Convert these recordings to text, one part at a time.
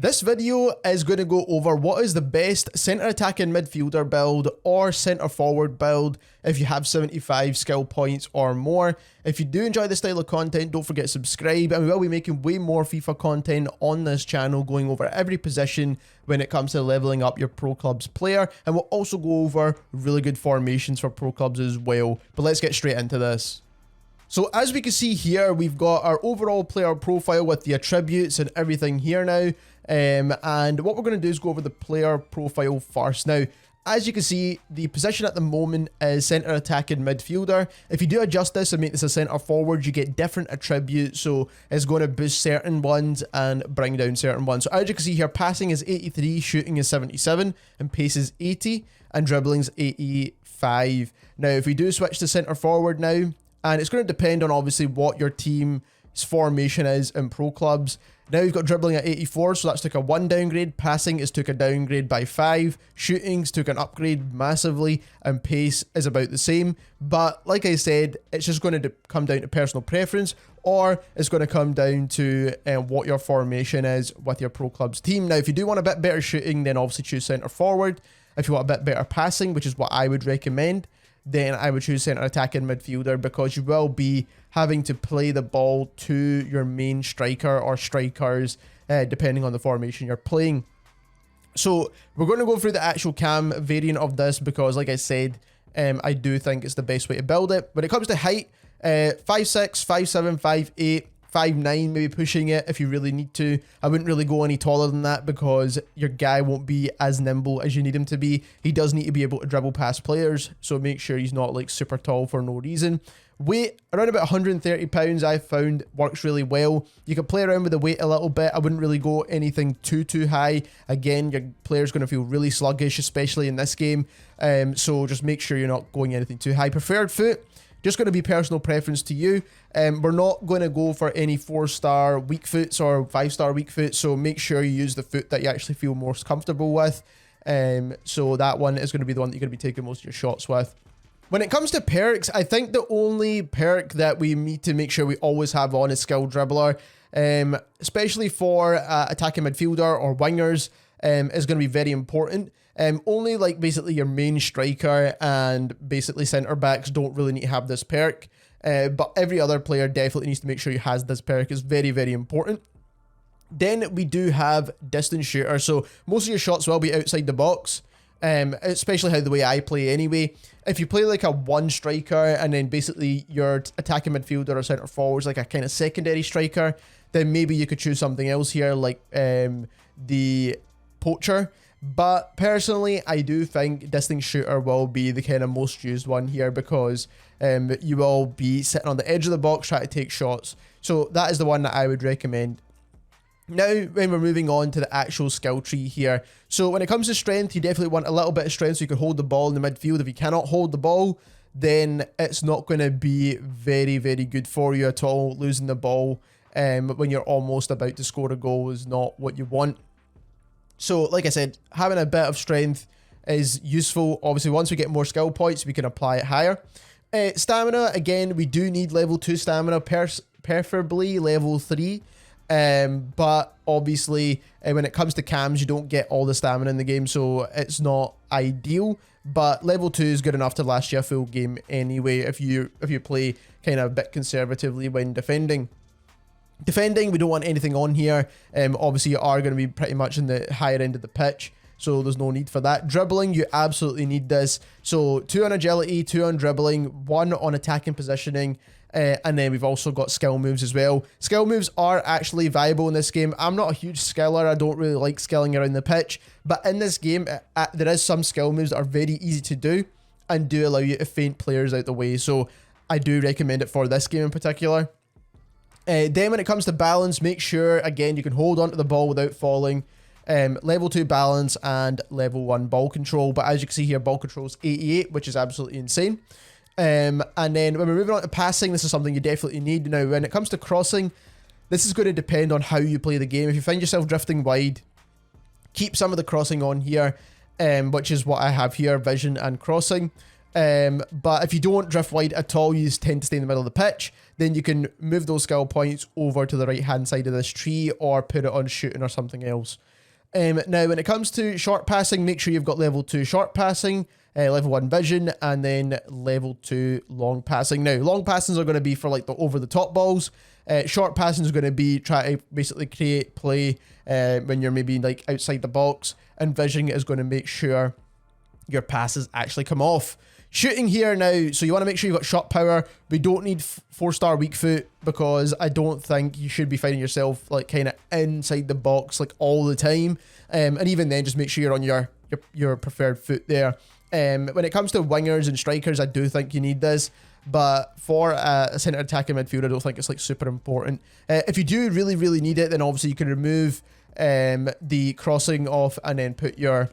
This video is going to go over what is the best centre attacking midfielder build or centre forward build if you have 75 skill points or more. If you do enjoy this style of content, don't forget to subscribe, and we will be making way more FIFA content on this channel, going over every position when it comes to leveling up your pro clubs player, and we'll also go over really good formations for pro clubs as well. But let's get straight into this. So as we can see here, we've got our overall player profile with the attributes and everything here now. And what we're going to do is go over the player profile first. Now, as you can see, the position at the moment is centre attacking midfielder. If you do adjust this and make this a centre forward, you get different attributes. So it's going to boost certain ones and bring down certain ones. So as you can see here, passing is 83, shooting is 77, and pace is 80, and dribbling is 85. Now, if we do switch to centre forward now, and it's going to depend on obviously what your team's formation is in pro clubs. Now you've got dribbling at 84, so that's took a 1 downgrade. Passing is took a downgrade by 5. Shootings took an upgrade massively, and pace is about the same. But like I said, it's just going to come down to personal preference, or it's going to come down to what your formation is with your pro club's team. Now, if you do want a bit better shooting, then obviously choose centre forward. If you want a bit better passing, which is what I would recommend, then I would choose centre attacking midfielder, because you will be having to play the ball to your main striker or strikers, depending on the formation you're playing. So we're going to go through the actual cam variant of this, because like I said, I do think it's the best way to build it. When it comes to height, 5'6", 5'7", 5'8", 5'9", maybe pushing it if you really need to. I wouldn't really go any taller than that, because your guy won't be as nimble as you need him to be. He does need to be able to dribble past players, so make sure he's not like super tall for no reason. Weight, around about 130 pounds, I've found works really well. You can play around with the weight a little bit. I wouldn't really go anything too high. Again, your player's going to feel really sluggish, especially in this game. So just make sure you're not going anything too high. Preferred foot, just going to be personal preference to you. We're not going to go for any 4-star weak foots or 5-star weak foots, so make sure you use the foot that you actually feel most comfortable with. So that one is going to be the one that you're going to be taking most of your shots with. When it comes to perks, I think the only perk that we need to make sure we always have on is Skill Dribbler, especially for attacking midfielder or wingers, is going to be very important. Only like basically your main striker and basically centre backs don't really need to have this perk, but every other player definitely needs to make sure he has this perk. It's very, very important. Then we do have distance shooter, so most of your shots will be outside the box. Especially how the way I play anyway. If you play like a one striker and then basically your attacking midfielder or centre forward is like a kind of secondary striker, then maybe you could choose something else here, like the poacher. But personally, I do think distance shooter will be the kind of most used one here, because you will be sitting on the edge of the box trying to take shots. So that is the one that I would recommend. Now, when we're moving on to the actual skill tree here. So when it comes to strength, you definitely want a little bit of strength so you can hold the ball in the midfield. If you cannot hold the ball, then it's not going to be very, very good for you at all. Losing the ball when you're almost about to score a goal is not what you want. So like I said, having a bit of strength is useful. Obviously, once we get more skill points, we can apply it higher. Stamina, again, we do need level 2 stamina, preferably level 3. But obviously when it comes to cams, you don't get all the stamina in the game, so it's not ideal, but level 2 is good enough to last you a full game anyway if you play kind of a bit conservatively when defending. We don't want anything on here. Obviously you are going to be pretty much in the higher end of the pitch, so there's no need for that. Dribbling, you absolutely need this. So 2 on agility, 2 on dribbling, 1 on attacking positioning, and then we've also got skill moves as well. Skill moves are actually viable in this game. I'm not a huge skiller. I don't really like skilling around the pitch, but in this game, there is some skill moves that are very easy to do and do allow you to feint players out the way. So I do recommend it for this game in particular. Then when it comes to balance, make sure, again, you can hold onto the ball without falling. Level 2 balance and level 1 ball control. But as you can see here, ball control is 88, which is absolutely insane. And then when we're moving on to passing, this is something you definitely need. Now, when it comes to crossing, this is going to depend on how you play the game. If you find yourself drifting wide, keep some of the crossing on here, which is what I have here, vision and crossing. But if you don't drift wide at all, you just tend to stay in the middle of the pitch, then you can move those skill points over to the right hand side of this tree or put it on shooting or something else. Now, when it comes to short passing, make sure you've got level 2 short passing, level 1 vision, and then level 2 long passing. Now, long passings are going to be for like the over the top balls. Short passing is going to be try to basically create play when you're maybe like outside the box, and vision is going to make sure your passes actually come off. Shooting here now, so you want to make sure you've got shot power. We don't need 4-star weak foot, because I don't think you should be finding yourself like kind of inside the box like all the time. And even then, just make sure you're on your preferred foot there. When it comes to wingers and strikers, I do think you need this, but for a centre attacking midfielder, I don't think it's like super important. If you do really need it, then obviously you can remove the crossing off and then put your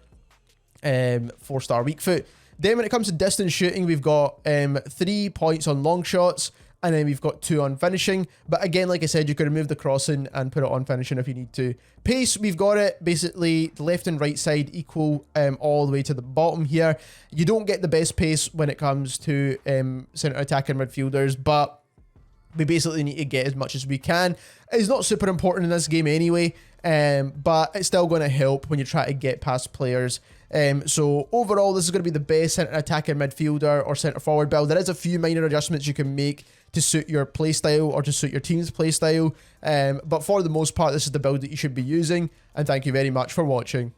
4-star weak foot. Then when it comes to distance shooting, we've got 3 points on long shots, and then we've got 2 on finishing. But again, like I said, you can remove the crossing and put it on finishing if you need to. Pace, we've got it basically the left and right side equal all the way to the bottom here. You don't get the best pace when it comes to centre attacking midfielders, but we basically need to get as much as we can. It's not super important in this game anyway, but it's still going to help when you try to get past players. So overall, this is going to be the best centre attacking midfielder or centre forward build. There is a few minor adjustments you can make to suit your playstyle or to suit your team's playstyle, but for the most part, this is the build that you should be using, and thank you very much for watching.